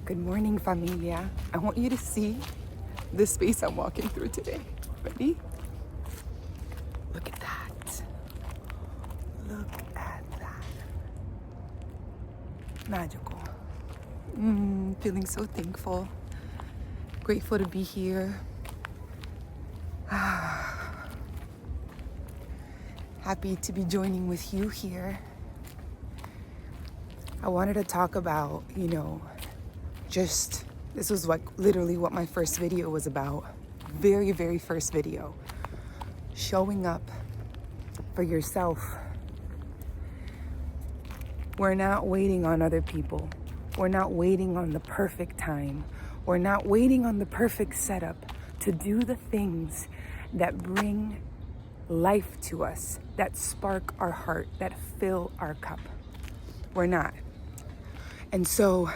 Good morning, familia. I want you to see the space I'm walking through today. Ready? Look at that. Look at that. Magical. Feeling so thankful. Grateful to be here. Happy to be joining with you here. I wanted to talk about, this was like literally what my first video was about. Very, very first video. Showing up for yourself. We're not waiting on other people. We're not waiting on the perfect time. We're not waiting on the perfect setup to do the things that bring life to us, that spark our heart, that fill our cup. We're not. And so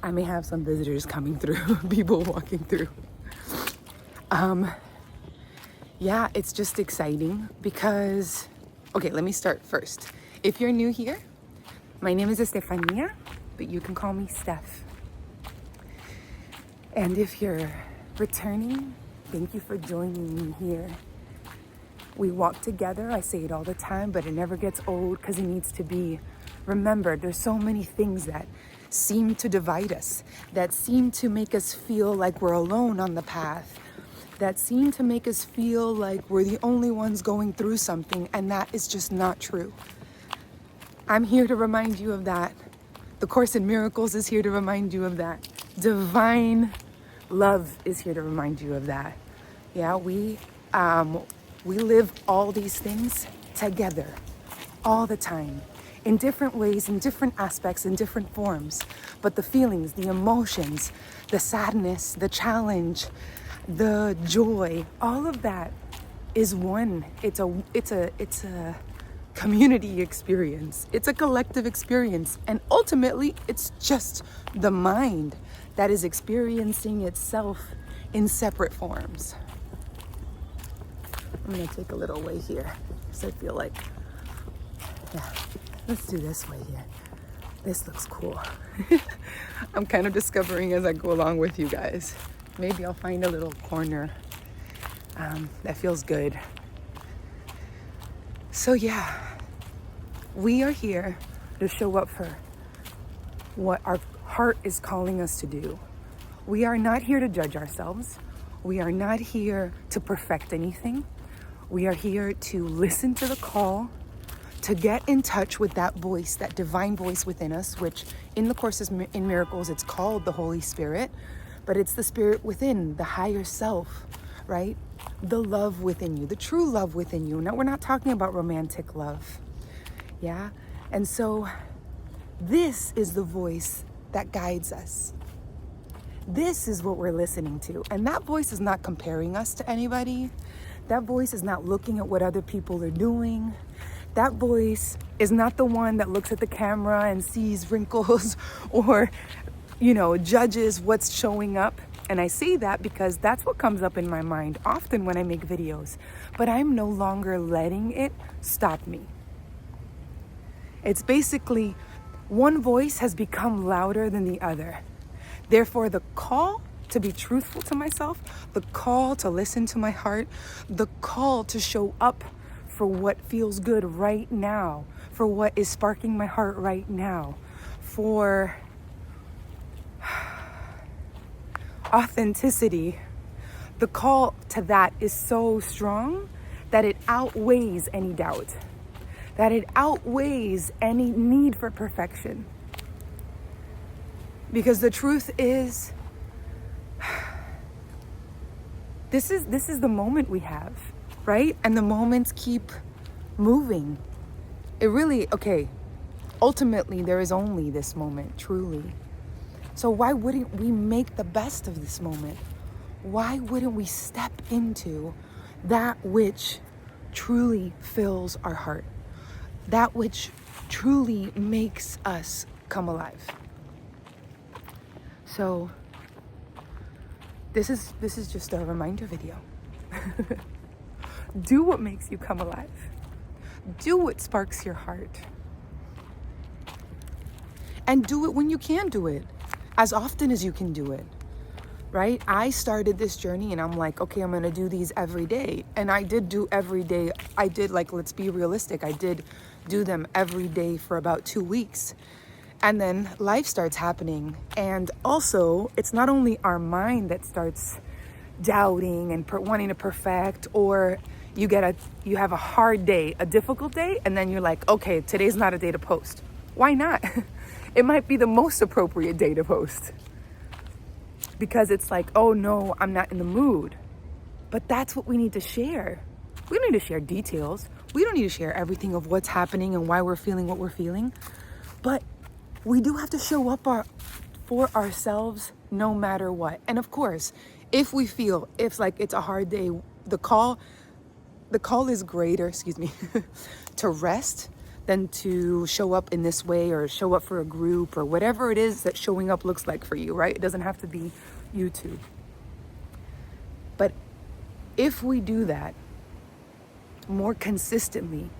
I may have some visitors coming through, people walking through. Yeah, it's just exciting because, okay, let me start first. If you're new here, my name is Estefania, but you can call me Steph. And if you're returning, thank you for joining me here. We walk together, I say it all the time, but it never gets old because it needs to be remembered. There's so many things that seem to divide us, that seem to make us feel like we're alone on the path, that seem to make us feel like we're the only ones going through something, and that is just not true. I'm here to remind you of that. The Course in Miracles is here to remind you of that. Divine love is here to remind you of that. Yeah, we live all these things together all the time, in different ways, in different aspects, in different forms. But the feelings, the emotions, the sadness, the challenge, the joy, all of that is one. It's a community experience. It's a collective experience. And ultimately, it's just the mind that is experiencing itself in separate forms. I'm gonna take a little way here because I feel like, yeah, let's do this way here. This looks cool. I'm kind of discovering as I go along with you guys. Maybe I'll find a little corner that feels good. So yeah, we are here to show up for what our heart is calling us to do. We are not here to judge ourselves. We are not here to perfect anything. We are here to listen to the call, to get in touch with that voice, that divine voice within us, which in the Courses in Miracles, it's called the Holy Spirit, but it's the spirit within, the higher self, right? The love within you, the true love within you. Now, we're not talking about romantic love, yeah? And so this is the voice that guides us. This is what we're listening to. And that voice is not comparing us to anybody. That voice is not looking at what other people are doing. That voice is not the one that looks at the camera and sees wrinkles or, judges what's showing up. And I say that because that's what comes up in my mind often when I make videos. But I'm no longer letting it stop me. It's basically one voice has become louder than the other. Therefore, the call to be truthful to myself, the call to listen to my heart, the call to show up for what feels good right now, for what is sparking my heart right now, for authenticity, the call to that is so strong that it outweighs any doubt, that it outweighs any need for perfection. Because the truth is, this is the moment we have, right? And the moments keep moving. It really, ultimately there is only this moment, truly. So why wouldn't we make the best of this moment? Why wouldn't we step into that which truly fills our heart? That which truly makes us come alive. So this is just a reminder video. Do what makes you come alive. Do what sparks your heart. and do it when you can do it, as often as you can do it, right? I started this journey and I'm like, okay, I'm gonna do these every day. And I did do every day. I did, like, let's be realistic, I did do them every day for about 2 weeks. And then life starts happening. And also, it's not only our mind that starts doubting and wanting to perfect, or you have a hard day, a difficult day, and then you're like, okay, today's not a day to post. Why not? It might be the most appropriate day to post, because it's like, oh no, I'm not in the mood. But that's what we need to share. We don't need to share details. We don't need to share everything of what's happening and why we're feeling what we're feeling. But we do have to show up for ourselves no matter what. And of course, if we feel it's a hard day, the call is greater, to rest than to show up in this way or show up for a group or whatever it is that showing up looks like for you, right? It doesn't have to be YouTube. But if we do that more consistently,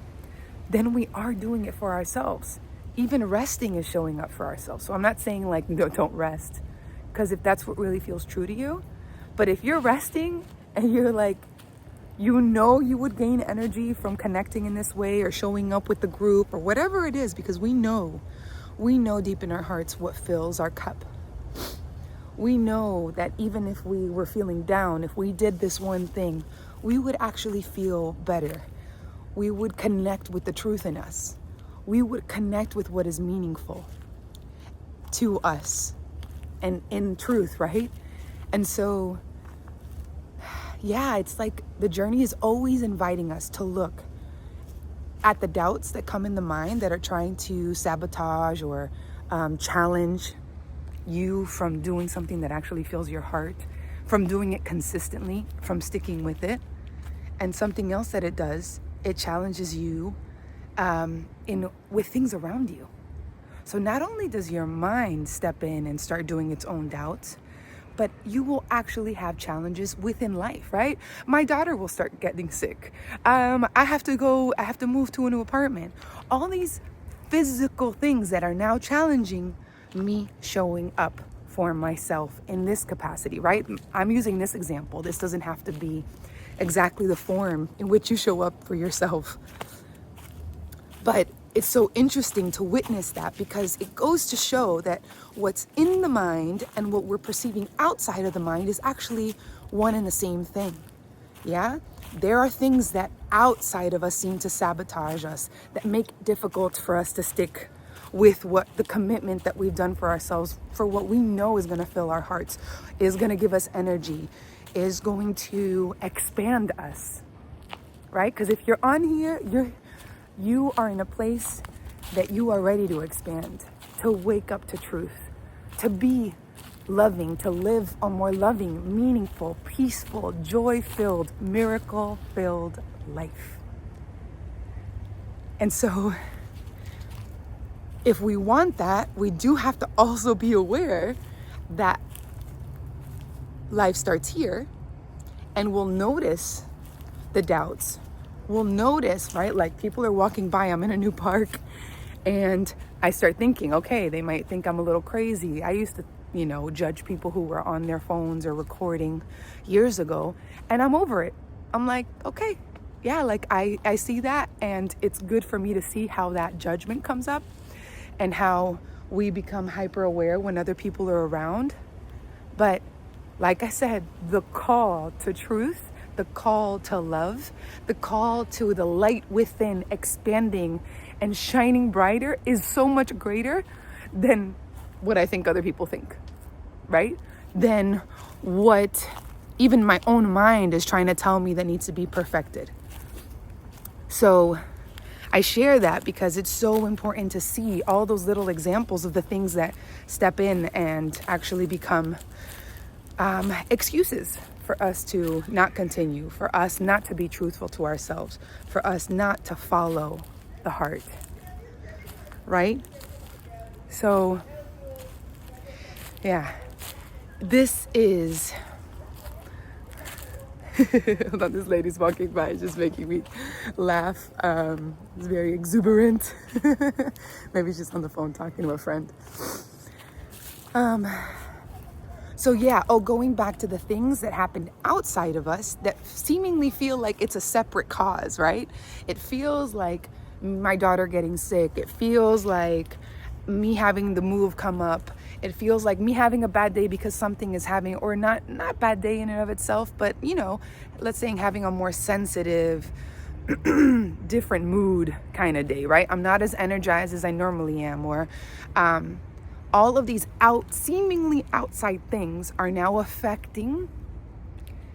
then we are doing it for ourselves. Even resting is showing up for ourselves. So I'm not saying like, no, don't rest, because if that's what really feels true to you. But if you're resting and you're like, you know, you would gain energy from connecting in this way or showing up with the group or whatever it is, because we know deep in our hearts what fills our cup. We know that even if we were feeling down, if we did this one thing, we would actually feel better. We would connect with the truth in us. We would connect with what is meaningful to us and in truth, right? And so, yeah, it's like the journey is always inviting us to look at the doubts that come in the mind that are trying to sabotage or challenge you from doing something that actually fills your heart, from doing it consistently, from sticking with it. And something else that it does, it challenges you with things around you. So not only does your mind step in and start doing its own doubts, but you will actually have challenges within life, right? My daughter will start getting sick. I have to move to a new apartment. All these physical things that are now challenging me showing up for myself in this capacity, right? I'm using this example. This doesn't have to be exactly the form in which you show up for yourself. But it's so interesting to witness that, because it goes to show that what's in the mind and what we're perceiving outside of the mind is actually one and the same thing. Yeah? There are things that outside of us seem to sabotage us, that make it difficult for us to stick with what the commitment that we've done for ourselves, for what we know is going to fill our hearts, is going to give us energy, is going to expand us, right? Because if you're on here, you are in a place that you are ready to expand, to wake up to truth, to be loving, to live a more loving, meaningful, peaceful, joy-filled, miracle-filled life. And so, if we want that, we do have to also be aware that life starts here, and we'll notice the doubts. We'll notice, right? Like, people are walking by, I'm in a new park, and I start thinking, okay, they might think I'm a little crazy. I used to, judge people who were on their phones or recording years ago, and I'm over it. I'm like, okay, yeah, like I see that, and it's good for me to see how that judgment comes up and how we become hyper aware when other people are around. But like I said, the call to truth, the call to love, the call to the light within expanding and shining brighter is so much greater than what I think other people think, right? Than what even my own mind is trying to tell me that needs to be perfected. So I share that because it's so important to see all those little examples of the things that step in and actually become excuses for us to not continue, for us not to be truthful to ourselves, for us not to follow the heart, right? So, yeah, this is Hold on, this lady's walking by. It's just making me laugh. It's very exuberant. Maybe she's on the phone talking to a friend. So yeah, going back to the things that happened outside of us that seemingly feel like it's a separate cause, right? It feels like my daughter getting sick. It feels like me having the move come up. It feels like me having a bad day because something is having, or not bad day in and of itself, but let's say having a more sensitive, different mood kind of day, right? I'm not as energized as I normally am, or all of these seemingly outside things are now affecting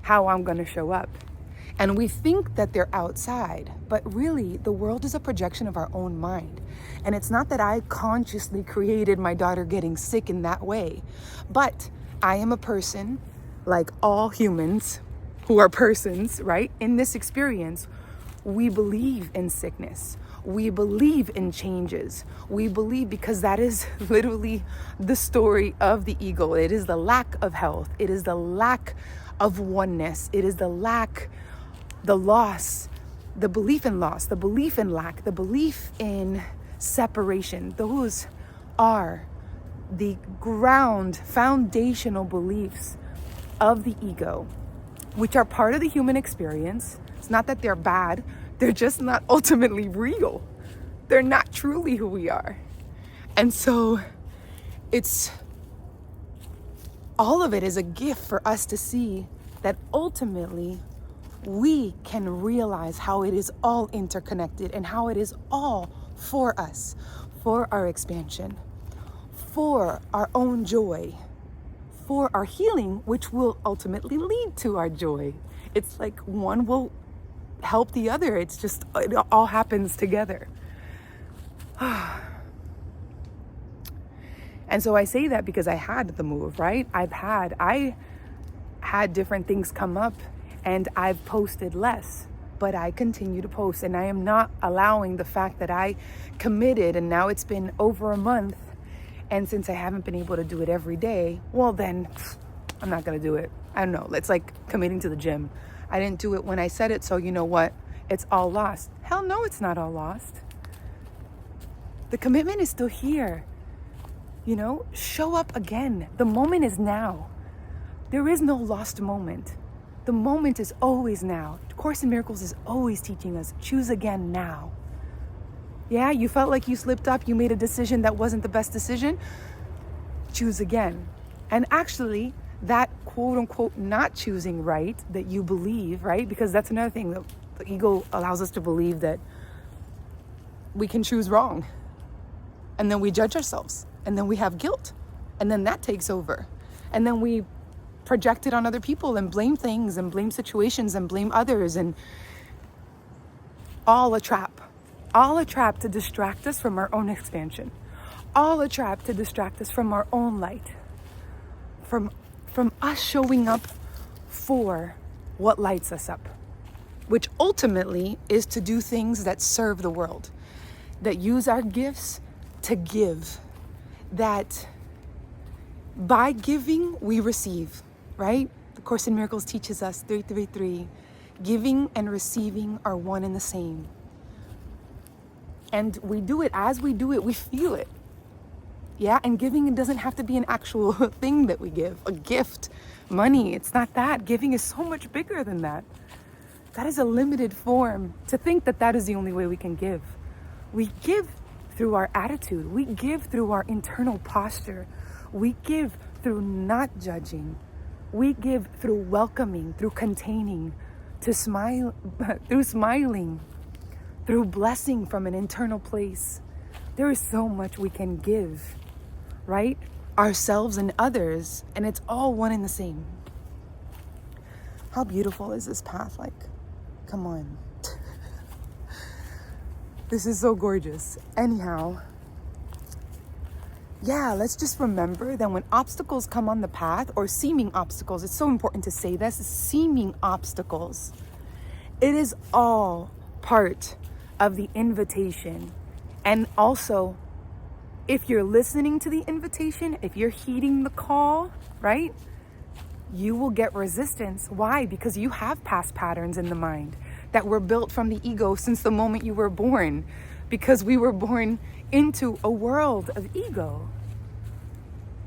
how I'm going to show up. And we think that they're outside, but really the world is a projection of our own mind. And it's not that I consciously created my daughter getting sick in that way, but I am a person, like all humans who are persons, right? In this experience, we believe in sickness. We believe in changes. We believe, because that is literally the story of the ego. It is the lack of health. It is the lack of oneness. It is the loss, the belief in loss, the belief in lack, the belief in separation. Those are the foundational beliefs of the ego, which are part of the human experience. It's not that they're bad. They're just not ultimately real. They're not truly who we are. And so all of it is a gift for us to see that ultimately we can realize how it is all interconnected and how it is all for us, for our expansion, for our own joy, for our healing, which will ultimately lead to our joy. It's like one will help the other. It all happens together. And so I say that because I had the move, right? I had different things come up, and I've posted less, but I continue to post, and I am not allowing the fact that I committed, and now it's been over a month, and since I haven't been able to do it every day, well then I'm not gonna do it. I don't know, it's like committing to the gym. I didn't do it when I said it, so you know what? It's all lost. Hell no, it's not all lost. The commitment is still here. Show up again. The moment is now. There is no lost moment. The moment is always now. Course in Miracles is always teaching us, choose again now. Yeah, you felt like you slipped up, you made a decision that wasn't the best decision. Choose again. And actually, that quote unquote not choosing right that you believe, right? Because that's another thing, the ego allows us to believe that we can choose wrong. And then we judge ourselves. And then we have guilt. And then that takes over. And then we project it on other people and blame things and blame situations and blame others, and all a trap to distract us from our own expansion, all a trap to distract us from our own light, from us showing up for what lights us up, which ultimately is to do things that serve the world, that use our gifts to give, that by giving we receive. Right? The Course in Miracles teaches us 333, giving and receiving are one and the same. And we do it, as we do it, we feel it. Yeah, and giving doesn't have to be an actual thing that we give, a gift, money. It's not that. Giving is so much bigger than that. That is a limited form. To think that that is the only way we can give. We give through our attitude. We give through our internal posture. We give through not judging. We give through welcoming, through containing, through smiling, through blessing from an internal place. There is so much we can give, right? Ourselves and others, and it's all one and the same. How beautiful is this path? Like, come on. This is so gorgeous. Anyhow, yeah, let's just remember that when obstacles come on the path, or seeming obstacles, it's so important to say this, seeming obstacles, it is all part of the invitation. And also, if you're listening to the invitation, if you're heeding the call, right? you will get resistance. Why? Because you have past patterns in the mind that were built from the ego since the moment you were born, because we were born into a world of ego.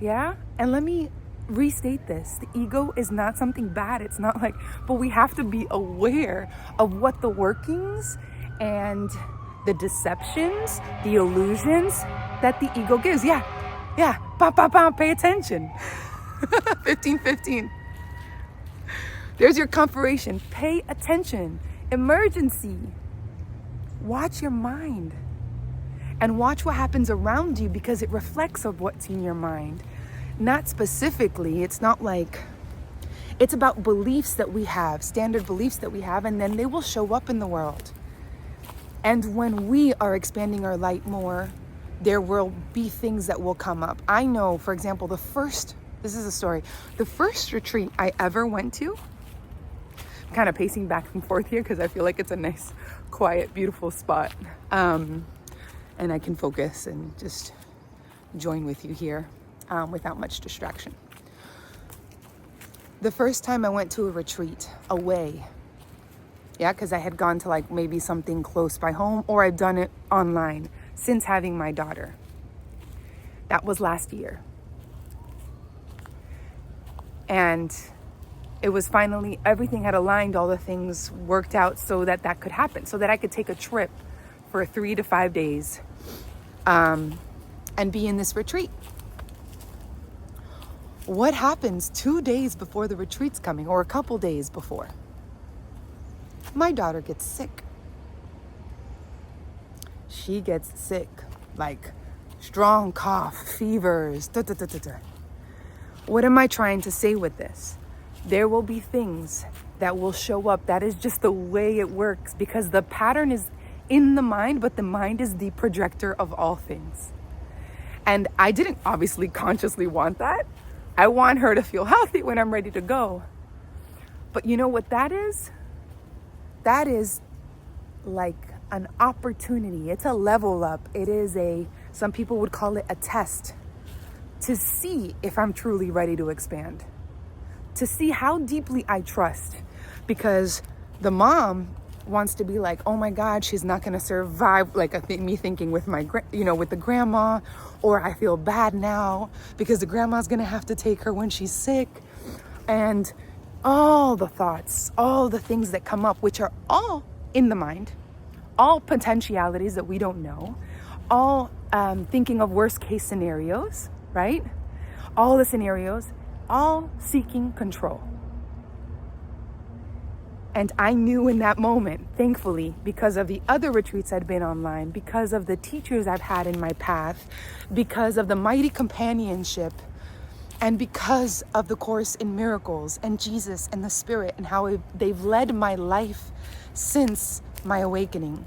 Yeah? And let me restate this. The ego is not something bad. It's not like, but we have to be aware of what the workings and the deceptions, the illusions that the ego gives. Yeah. Bam, bam, bam, pay attention. 15:15. There's your confirmation. Pay attention. Emergency. Watch your mind. And watch what happens around you, because it reflects of what's in your mind. Not specifically, it's not like, it's about beliefs that we have, standard beliefs that we have, and then they will show up in the world. And when we are expanding our light more, there will be things that will come up. I know, for example, this is a story. The first retreat I ever went to, I'm kind of pacing back and forth here because I feel like it's a nice, quiet, beautiful spot. And I can focus and just join with you here without much distraction. The first time I went to a retreat away, because I had gone to like maybe something close by home, or I'd done it online since having my daughter. That was last year. And it was finally, everything had aligned, all the things worked out so that that could happen, so that I could take a trip for 3 to 5 days and be in this retreat. What happens 2 days before the retreat's coming, or a couple days before? My daughter gets sick. She gets sick, like strong cough, fevers, What am I trying to say with this? There will be things that will show up. That is just the way it works, because the pattern is in the mind, but the mind is the projector of all things. And I didn't obviously consciously want that. I want her to feel healthy when I'm ready to go. But you know what that is? That is like an opportunity. It's a level up. It is some people would call it a test to see if I'm truly ready to expand, to see how deeply I trust, because the mom wants to be like, oh my God, she's not going to survive. Like me thinking with with the grandma, or I feel bad now because the grandma's going to have to take her when she's sick. And all the thoughts, all the things that come up, which are all in the mind, all potentialities that we don't know, all thinking of worst case scenarios, right? All the scenarios, all seeking control. And I knew in that moment, thankfully, because of the other retreats I'd been online, because of the teachers I've had in my path, because of the mighty companionship, and because of the Course in Miracles and Jesus and the Spirit and how they've led my life since my awakening,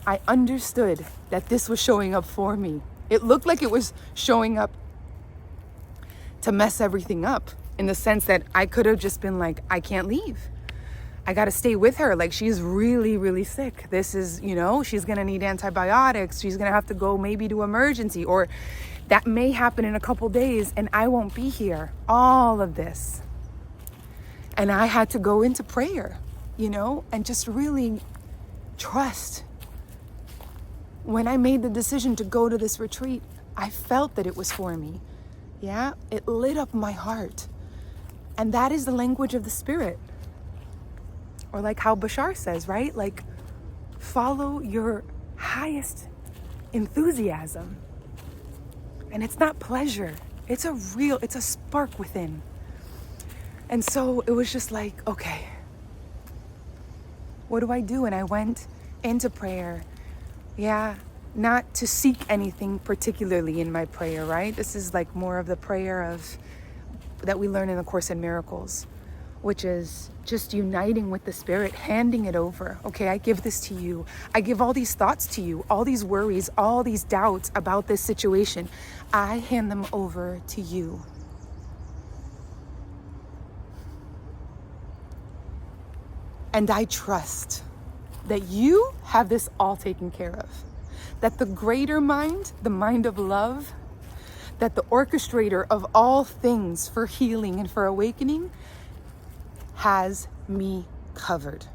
I understood that this was showing up for me. It looked like it was showing up to mess everything up, in the sense that I could have just been like, I can't leave. I got to stay with her. Like, she's really, really sick. This is, she's going to need antibiotics. She's going to have to go maybe to emergency, or that may happen in a couple days and I won't be here. All of this. And I had to go into prayer, and just really trust. When I made the decision to go to this retreat, I felt that it was for me. Yeah, it lit up my heart. And that is the language of the Spirit. Or like how Bashar says, right? Like, follow your highest enthusiasm. And it's not pleasure. It's a spark within. And so it was just like, okay, what do I do? And I went into prayer. Yeah, not to seek anything particularly in my prayer, right? This is like more of the prayer that we learn in the Course in Miracles, which is just uniting with the Spirit, handing it over. Okay, I give this to you. I give all these thoughts to you, all these worries, all these doubts about this situation. I hand them over to you. And I trust that you have this all taken care of. That the greater mind, the mind of love, that the orchestrator of all things for healing and for awakening has me covered,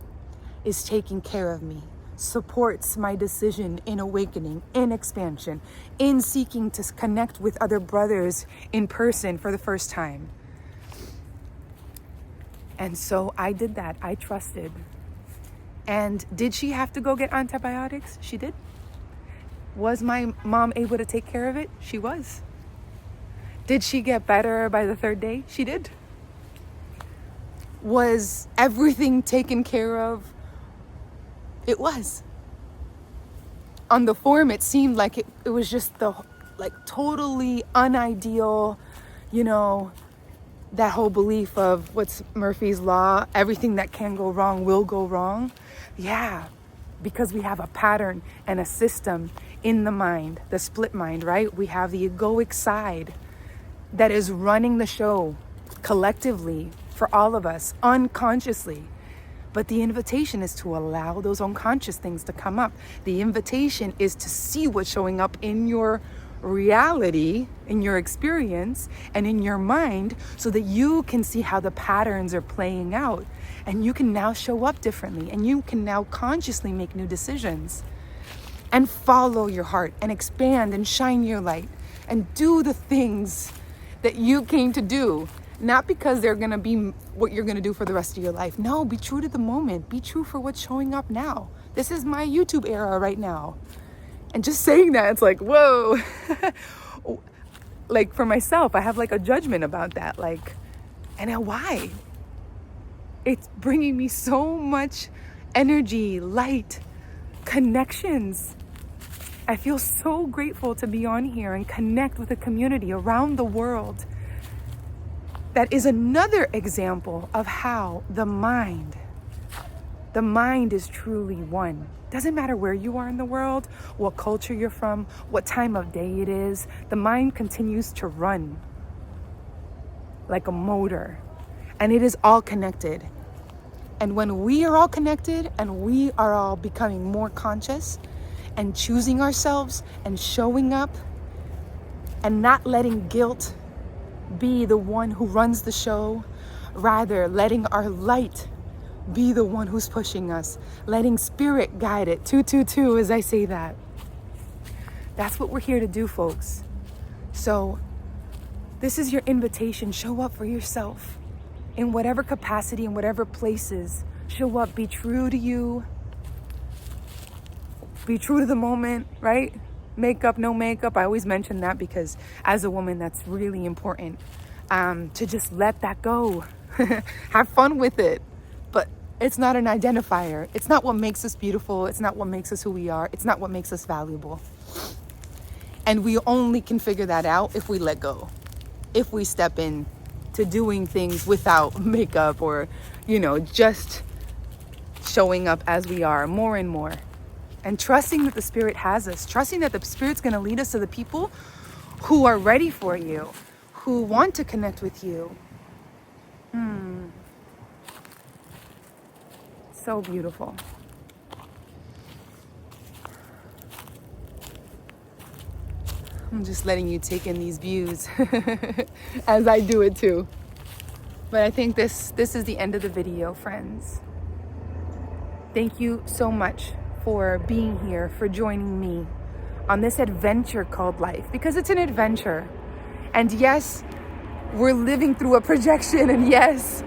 is taking care of me, supports my decision in awakening, in expansion, in seeking to connect with other brothers in person for the first time. And so I did that. I trusted. And did she have to go get antibiotics? She did. Was my mom able to take care of it? She was. Did she get better by the third day? She did. Was everything taken care of? It was. On the form, it seemed like it was just the totally unideal, that whole belief of what's Murphy's Law, everything that can go wrong will go wrong. Yeah, because we have a pattern and a system in the mind, the split mind, right? We have the egoic side that is running the show collectively for all of us, unconsciously. But the invitation is to allow those unconscious things to come up. The invitation is to see what's showing up in your reality, in your experience, and in your mind, so that you can see how the patterns are playing out. And you can now show up differently, and you can now consciously make new decisions and follow your heart and expand and shine your light and do the things that you came to do. Not because they're going to be what you're going to do for the rest of your life. No, be true to the moment. Be true for what's showing up now. This is my YouTube era right now. And just saying that, it's like, whoa. Like for myself, I have like a judgment about that. Like, and now why? It's bringing me so much energy, light, connections. I feel so grateful to be on here and connect with a community around the world. That is another example of how the mind is truly one. Doesn't matter where you are in the world, what culture you're from, what time of day it is, the mind continues to run like a motor, and it is all connected. And when we are all connected and we are all becoming more conscious and choosing ourselves and showing up and not letting guilt be the one who runs the show, rather letting our light be the one who's pushing us, letting spirit guide it, 222 as I say that. That's what we're here to do, folks. So this is your invitation. Show up for yourself in whatever capacity, in whatever places. Show up, be true to you, be true to the moment, right? Makeup, no makeup. I always mention that because as a woman, that's really important, to just let that go. Have fun with it. But it's not an identifier. It's not what makes us beautiful. It's not what makes us who we are. It's not what makes us valuable. And we only can figure that out if we let go. If we step in to doing things without makeup or, just showing up as we are more and more. And trusting that the Spirit has us, trusting that the Spirit's going to lead us to the people who are ready for you, who want to connect with you. So beautiful. I'm just letting you take in these views as I do it too. But I think this is the end of the video, friends. Thank you so much for being here, for joining me on this adventure called life, because it's an adventure. And yes, we're living through a projection, and yes,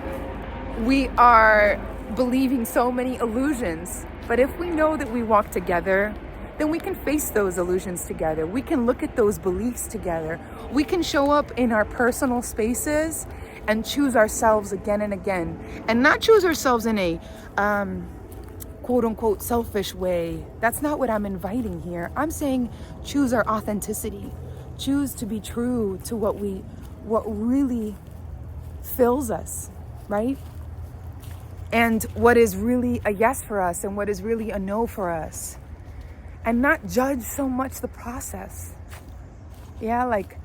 we are believing so many illusions. But if we know that we walk together, then we can face those illusions together. We can look at those beliefs together. We can show up in our personal spaces and choose ourselves again and again, and not choose ourselves in a quote unquote selfish way. That's not what I'm inviting here. I'm saying choose our authenticity. Choose to be true to what really fills us, right? And what is really a yes for us and what is really a no for us. And not judge so much the process. Yeah, like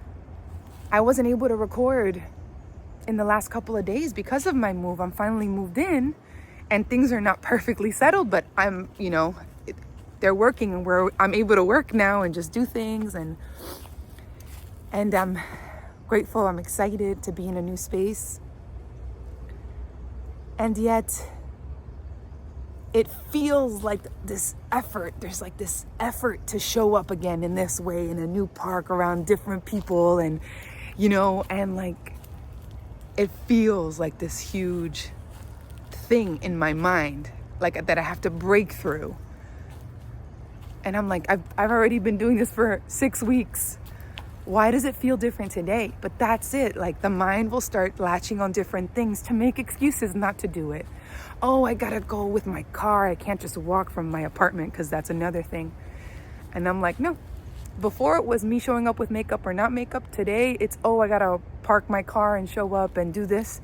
I wasn't able to record in the last couple of days because of my move. I'm finally moved in and things are not perfectly settled, but I'm, they're working and I'm able to work now and just do things. And And I'm grateful, I'm excited to be in a new space. And yet, it feels like this effort. There's like this effort to show up again in this way in a new park around different people, and and like it feels like this huge thing in my mind, like that I have to break through. And I'm like, I've already been doing this for 6 weeks. Why does it feel different today? But that's it. Like the mind will start latching on different things to make excuses not to do it. Oh, I gotta go with my car. I can't just walk from my apartment, because that's another thing. And I'm like, no. Before it was me showing up with makeup or not makeup. Today it's, oh, I gotta park my car and show up and do this.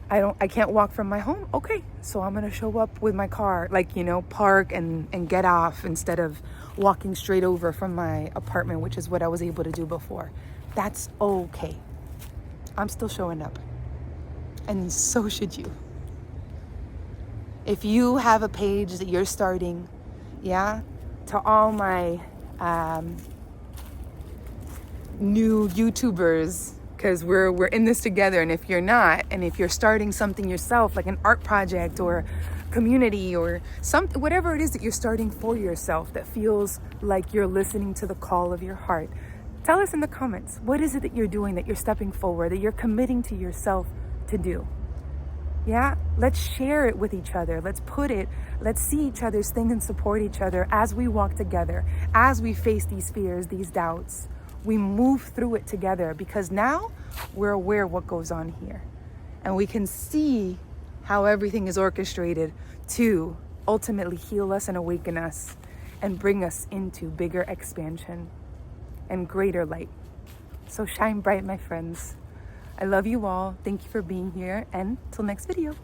I can't walk from my home. Okay, so I'm gonna show up with my car, like, park and get off instead of walking straight over from my apartment, which is what I was able to do before. That's okay. I'm still showing up. And so should you. If you have a page that you're starting, to all my new YouTubers, because we're in this together. And if you're not, and if you're starting something yourself, like an art project or community or something, whatever it is that you're starting for yourself that feels like you're listening to the call of your heart, tell us in the comments, what is it that you're doing, that you're stepping forward, that you're committing to yourself to do? Let's share it with each other. Let's see each other's thing and support each other as we walk together, as we face these fears, these doubts. We move through it together, because now we're aware of what goes on here. And we can see how everything is orchestrated to ultimately heal us and awaken us and bring us into bigger expansion and greater light. So shine bright, my friends. I love you all. Thank you for being here, and till next video.